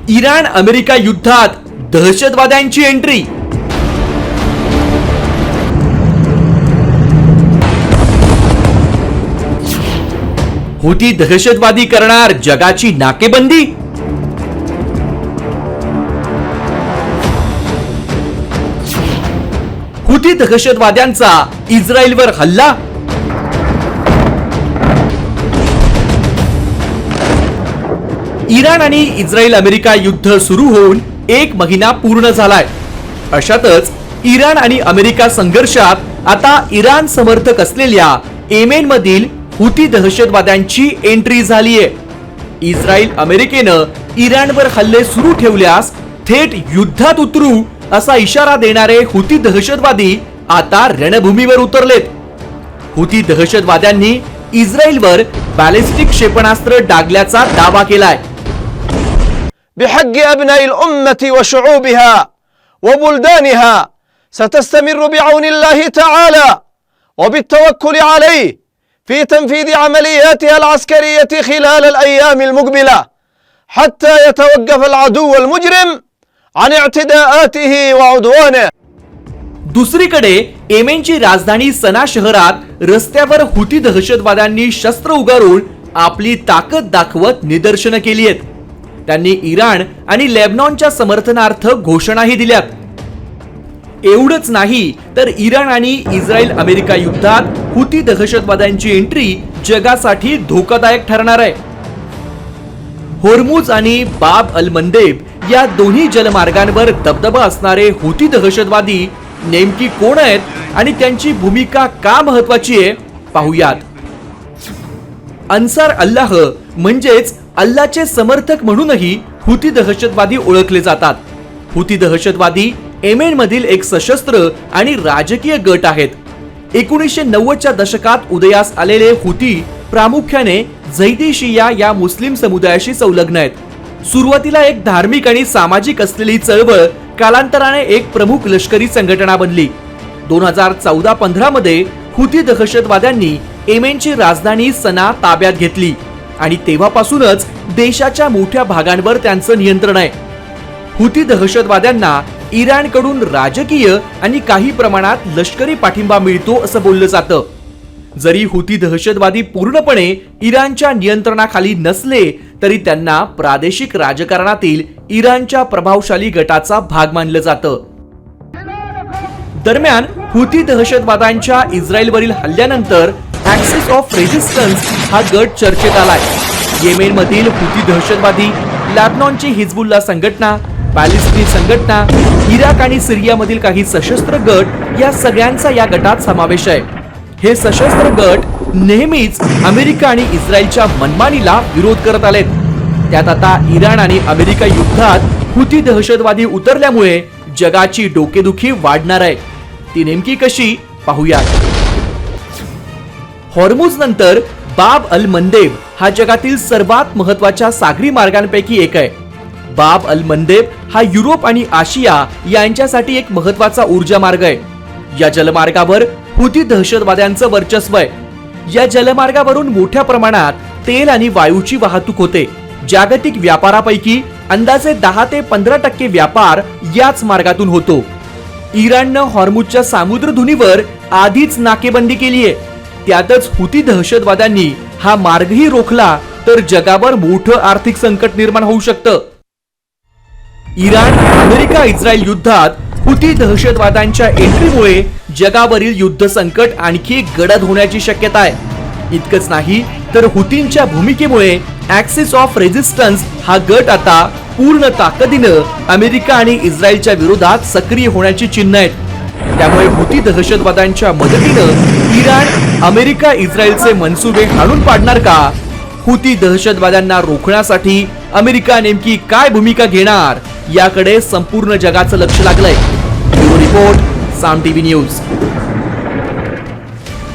Iran America युद्धात दहशतवाद्यांची entry. हुती दहशतवादी करणार जगाची नाकेबंदी। हुती दहशतवाद्यांचा इस्रायलवर हल्ला। इराण आणि इस्रायल अमेरिका युद्ध सुरू होऊन 1 महिना पूर्ण झालाय। अशातच इराण आणि अमेरिका संघर्षात आता इराण समर्थक असलेल्या येमेन मधील हुती दहशतवाद्यांची एंट्री झालीय। इस्रायल अमेरिकेनं इराणवर हल्ले सुरू ठेवल्यास थेट युद्धात उतरू असा इशारा देणारे हुती दहशतवादी आता रणभूमीवर उतरलेत। हुती दहशतवाद्यांनी इस्रायलवर बॅलिस्टिक क्षेपणास्त्र डागल्याचा दावा केलाय। بحق أبناء الأمة وشعوبها وبلدانها ستستمر بعون الله تعالى وبالتوكل عليه في تنفيذ عملياتها العسكرية خلال الأيام المقبلة حتى يتوقف العدو المجرم عن اعتداءاته وعدوانه. दुसरीकडे येमेनची राजधानी सना शहरात रस्त्यावर हुती दहशतवाद्यांनी शस्त्र उगारून आपली ताकद दाखवत निदर्शनं केली आहेत। त्यांनी इराण आणि लेबनॉनच्या समर्थनार्थ घोषणाही दिल्यात। एवढंच नाही तर इराण आणि इस्रायल अमेरिका युद्धात हुती दहशतवाद्यांची एंट्री जगासाठी धोकादायक ठरणार आहे। होर्मुझ आणि बाब अल मंदेब या दोन्ही जलमार्गांवर दबदबा असणारे हुती दहशतवादी नेमकी कोण आहेत आणि त्यांची भूमिका का महत्वाची आहे पाहूयात। अन्सार अल्लाह म्हणजेच अल्लाहचे समर्थक म्हणूनही हुती दहशतवादी ओळखले जातात। हुती दहशतवादी येमेन मधील एक सशस्त्र आणि राजकीय गट आहेत। 1990च्या दशकात उदयास आलेले हुती प्रामुख्याने झैदी शिया या मुस्लिम समुदायाशी संलग्न आहेत। सुरुवातीला एक धार्मिक आणि सामाजिक असलेली चळवळ कालांतराने एक प्रमुख लष्करी संघटना बनली। 2014-15 मध्ये हुती दहशतवाद्यांनी येमेनची राजधानी सना ताब्यात घेतली आणि तेव्हापासूनच देशाच्या मोठ्या भागांवर त्यांचं नियंत्रण आहे। हुती दहशतवाद्यांना इराणकडून राजकीय आणि काही प्रमाणात लष्करी पाठिंबा मिळतो असं बोललं जातं। जरी हुती दहशतवादी पूर्णपणे इराणच्या नियंत्रणाखाली नसले तरी त्यांना प्रादेशिक राजकारणातील इराणच्या प्रभावशाली गटाचा भाग मानलं जातं। दरम्यान हुती दहशतवाद्यांच्या इस्रायलवरील हल्ल्यानंतर ऍक्सिस ऑफ रेझिस्टन्स हा गट चर्चेत आलाय। येमेन मधील हुती दहशतवादी, लेबनॉनची हिजबुल्ला संघटना, पॅलेस्टाईन संघटना, इराक आणि सिरियामधील काही सशस्त्र गट या सगळ्यांचा या गटात समावेश आहे। हे सशस्त्र गट नेहमीच अमेरिका आणि इस्रायलच्या मनमानीला विरोध करत आलेत। त्यात आता इराण आणि अमेरिका युद्धात हुती दहशतवादी उतरल्यामुळे जगाची डोकेदुखी वाढणार आहे। ती नेमकी कशी पाहूयात। होर्मुझ नंतर बाब अल मंदेब हा जगातील सर्वात महत्त्वाच्या सागरी मार्गांपैकी एक आहे। बाब अल मंदेब हा युरोप आणि आशिया यांच्यासाठी एक महत्त्वाचा ऊर्जा मार्ग आहे। या जलमार्गावर हुती दहशतवाद्यांचं वर्चस्व आहे। या जलमार्गावरून मोठ्या प्रमाणात तेल आणि वायूची वाहतूक होते। जागतिक व्यापारापैकी अंदाजे 10 ते 15% व्यापार याच मार्गातून होतो। इराणनं हॉर्मुझच्या सामुद्रधुनीवर आधीच नाकेबंदी केली आहे। त्यातच हुती दहशतवाद्यांनी हा मार्गही रोखला तर जगावर मोठं आर्थिक संकट निर्माण होऊ शकतं। इराण अमेरिका इस्रायल युद्धात हुती दहशतवाद्यांच्या एंट्रीमुळे जगावरील युद्ध संकट आणखी गडद होण्याची शक्यता आहे। इतकंच नाही तर हुतींच्या भूमिकेमुळे ऍक्सिस ऑफ रेझिस्टन्स हा गट आता पूर्ण ताकदीनं अमेरिका आणि इस्रायलच्या विरोधात सक्रिय होण्याची चिन्ह आहेत। त्यामुळे हुती दहशतवाद्यांच्या मदतीनं इराण अमेरिका इस्रायलचे मनसुबे हाणून पाडणार का? हुती दहशतवाद्यांना रोखण्यासाठी अमेरिका नेमकी काय भूमिका घेणार याकडे संपूर्ण जगाचं लक्ष लागलंय। ब्युरो रिपोर्ट, साम टीव्ही न्यूज।